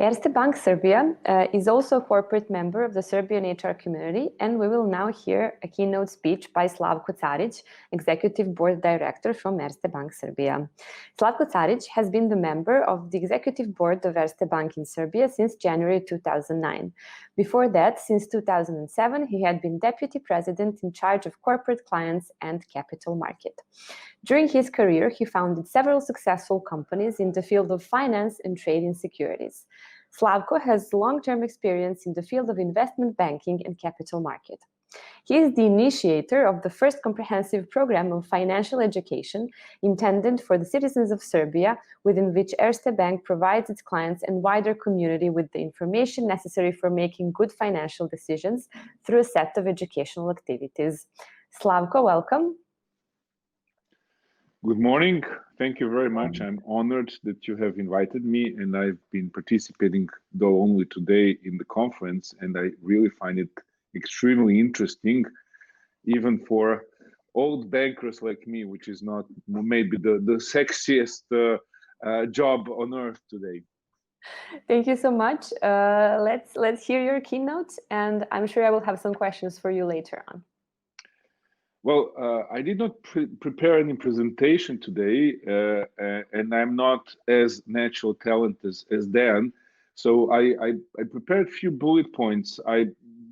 Erste Bank Serbia is also a corporate member of the Serbian HR community, and we will now hear a keynote speech by Slavko Caric, Executive Board Director from Erste Bank Serbia. Slavko Caric has been the member of the Executive Board of Erste Bank in Serbia since January 2009. Before that, since 2007, he had been Deputy President in charge of corporate clients and capital market. During his career, he founded several successful companies in the field of finance and trade in securities. Slavko has long-term experience in the field of investment banking and capital market. He is the initiator of the first comprehensive program of financial education intended for the citizens of Serbia, within which Erste Bank provides its clients and wider community with the information necessary for making good financial decisions through a set of educational activities. Slavko, welcome. Good morning. Thank you very much. I'm honored that you have invited me, and I've been participating, though only today, in the conference, and I really find it extremely interesting, even for old bankers like me, which is not maybe the sexiest job on earth today. Thank you so much. Let's hear your keynote, and I'm sure I will have some questions for you later on. Well, I did not prepare any presentation today, and I'm not as natural talent as Dan. So I prepared a few bullet points. I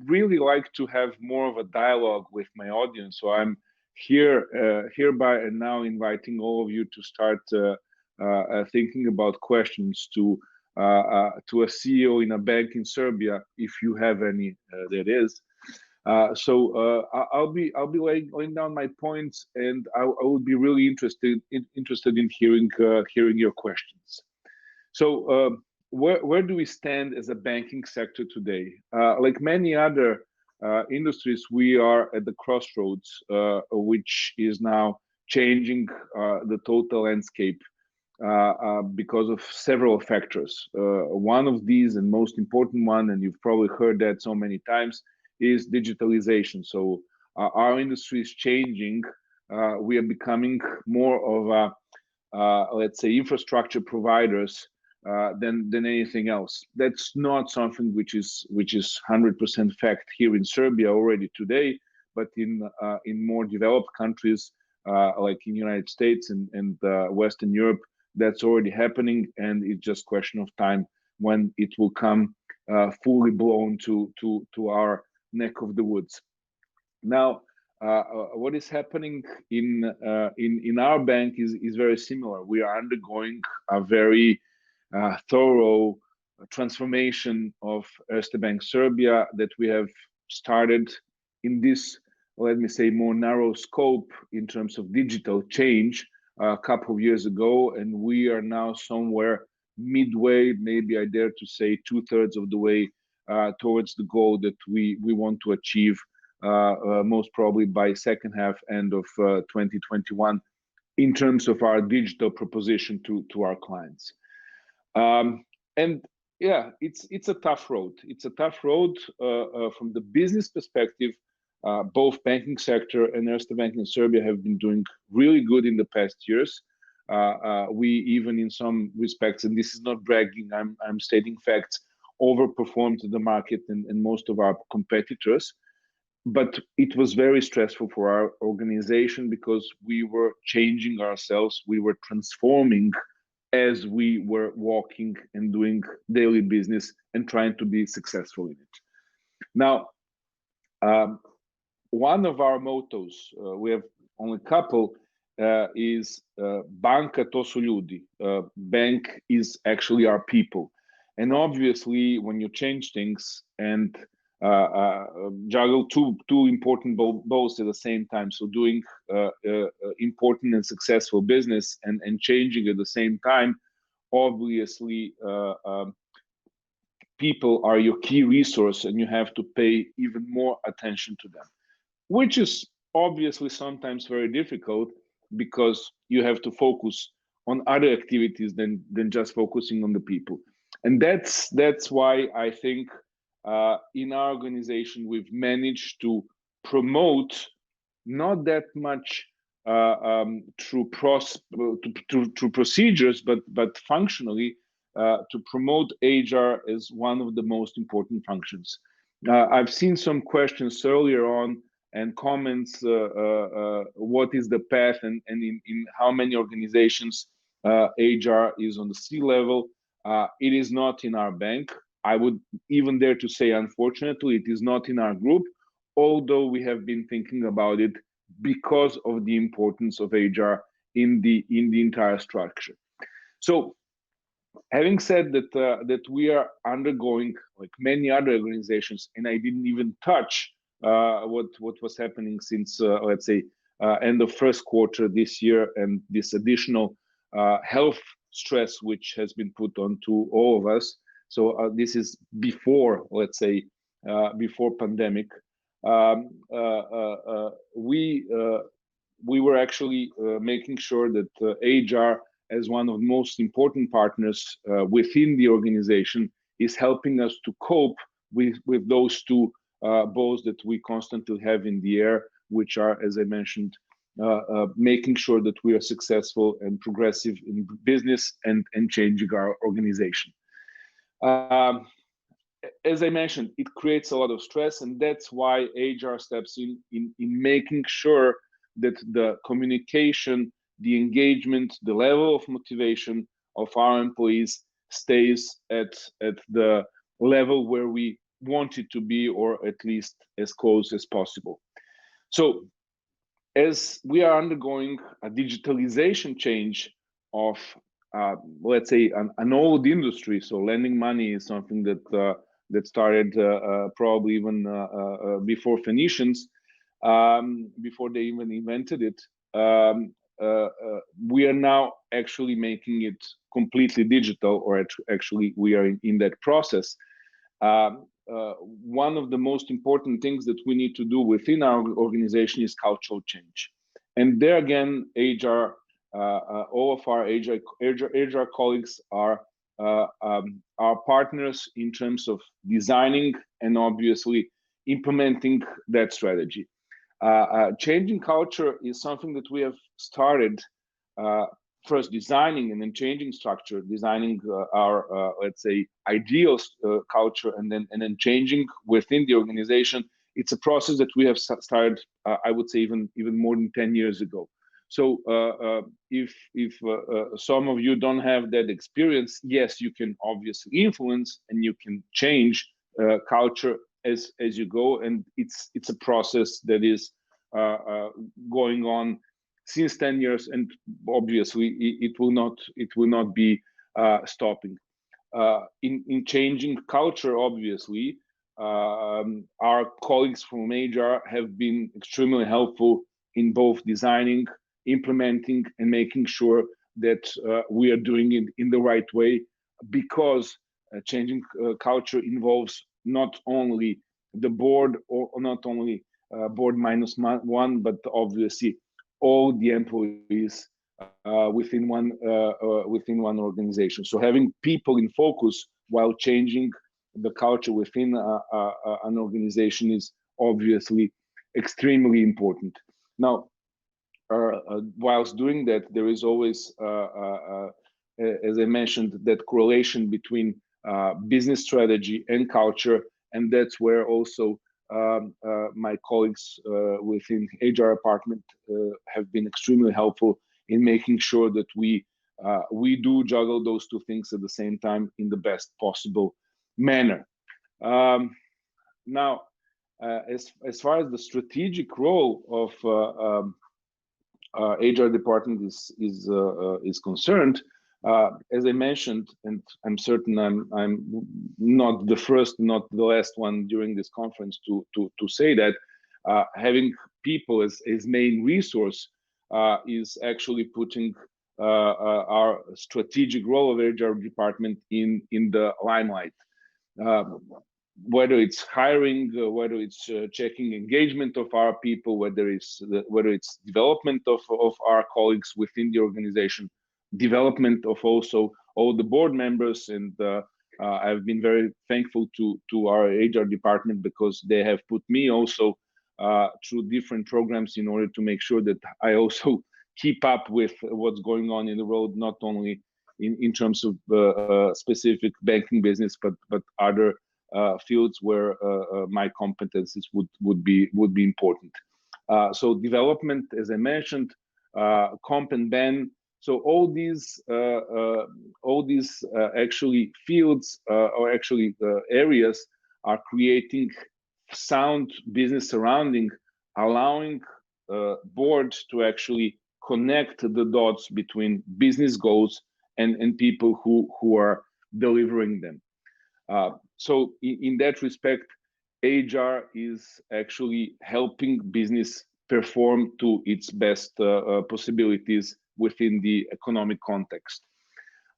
really like to have more of a dialogue with my audience. So I'm hereby and now inviting all of you to start thinking about questions to a CEO in a bank in Serbia, if you have any, that is. I'll be laying down my points, and I would be really interested in hearing your questions. So where do we stand as a banking sector today? Like many other industries, we are at the crossroads, which is now changing the total landscape because of several factors. One of these, and most important one, and you've probably heard that so many times, is digitalization. So our industry is changing. We are becoming more of a, let's say, infrastructure providers than anything else. That's not something which is 100% fact here in Serbia already today, but in more developed countries like in the United States and Western Europe, that's already happening, and it's just a question of time when it will come fully blown to our neck of the woods. Now, what is happening in our bank is very similar. We are undergoing a very thorough transformation of Erste Bank Serbia that we have started in this, let me say, more narrow scope in terms of digital change a couple of years ago, and we are now somewhere midway, maybe I dare to say 2/3 of the way towards the goal that we want to achieve most probably by second half end of 2021 in terms of our digital proposition to our clients. And yeah, it's a tough road. It's a tough road from the business perspective. Both banking sector and Erste Bank in Serbia have been doing really good in the past years. We even in some respects, and this is not bragging, I'm stating facts, overperformed the market and most of our competitors. But it was very stressful for our organization because we were changing ourselves, we were transforming as we were walking and doing daily business and trying to be successful in it. Now, one of our mottos, we have only a couple, is Banka to su ljudi. Bank is actually our people. And obviously, when you change things and juggle two important balls at the same time, so doing important and successful business and changing at the same time, obviously, people are your key resource, and you have to pay even more attention to them, which is obviously sometimes very difficult because you have to focus on other activities than just focusing on the people. And that's why I think in our organization we've managed to promote not that much through procedures, but functionally to promote HR as one of the most important functions. I've seen some questions earlier on and comments, what is the path and in how many organizations HR is on the C-level. It is not in our bank. I would even dare to say, unfortunately, it is not in our group, although we have been thinking about it because of the importance of HR in the entire structure. So, having said that, that we are undergoing, like many other organizations, and I didn't even touch what was happening since, let's say, end of first quarter this year, and this additional health stress which has been put onto all of us. So this is before, let's say, before pandemic. We were actually making sure that HR, as one of the most important partners within the organization, is helping us to cope with those two balls that we constantly have in the air, which are, as I mentioned, making sure that we are successful and progressive in business and changing our organization. As I mentioned, it creates a lot of stress, and that's why HR steps in making sure that the communication, the engagement, the level of motivation of our employees stays at the level where we want it to be, or at least as close as possible. So, as we are undergoing a digitalization change of, let's say, an old industry, so lending money is something that that started probably even before Phoenicians, before they even invented it. We are now actually making it completely digital, or actually we are in that process. One of the most important things that we need to do within our organization is cultural change. And there again, HR, all of our HR colleagues are our partners in terms of designing and obviously implementing that strategy. Changing culture is something that we have started first designing and then changing structure, designing our let's say ideal culture, and then changing within the organization. It's a process that we have started, I would say, even more than 10 years ago. So if some of you don't have that experience, yes, you can obviously influence and you can change culture as you go, and it's a process that is going on since 10 years, and obviously it will not be stopping. In changing culture, obviously, our colleagues from HR have been extremely helpful in both designing, implementing, and making sure that we are doing it in the right way, because changing culture involves not only the board, or not only board minus one, but obviously all the employees within one organization. So having people in focus while changing the culture within an organization is obviously extremely important. Now, whilst doing that, there is always, as I mentioned, that correlation between business strategy and culture, and that's where also my colleagues within HR department have been extremely helpful in making sure that we do juggle those two things at the same time in the best possible manner. Now, as far as the strategic role of HR department is concerned, as I mentioned, and I'm certain I'm not the first, not the last one during this conference to say that having people as main resource is actually putting our strategic role of HR department in the limelight. Whether it's hiring, whether it's checking engagement of our people, whether it's development of our colleagues within the organization, development of also all the board members, and I've been very thankful to our HR department, because they have put me also through different programs in order to make sure that I also keep up with what's going on in the world, not only in terms of specific banking business, but other fields where my competencies would be important. So development, as I mentioned, comp and ben. So all these actually fields or actually areas are creating sound business surrounding, allowing board to actually connect the dots between business goals and people who are delivering them. So in that respect, HR is actually helping business perform to its best possibilities within the economic context.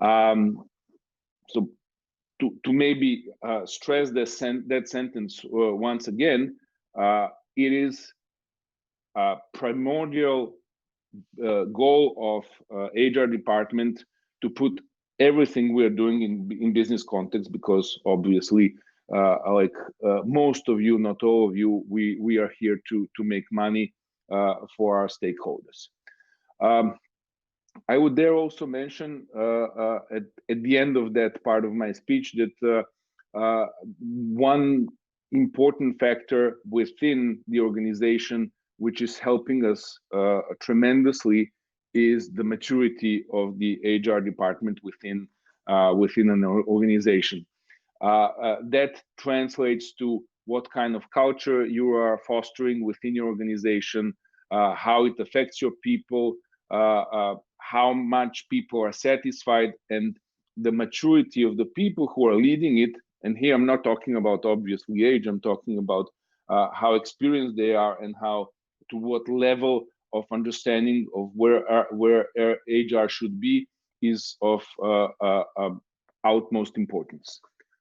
So to maybe stress that sentence once again, it is a primordial goal of HR department to put everything we are doing in business context, because obviously, like most of you, not all of you, we are here to make money for our stakeholders. I would dare also mention at the end of that part of my speech that one important factor within the organization which is helping us tremendously is the maturity of the HR department within an organization. That translates to what kind of culture you are fostering within your organization, how it affects your people, how much people are satisfied, and the maturity of the people who are leading it. And here I'm not talking about obviously age, I'm talking about how experienced they are and how to what level of understanding of where HR should be is of utmost importance.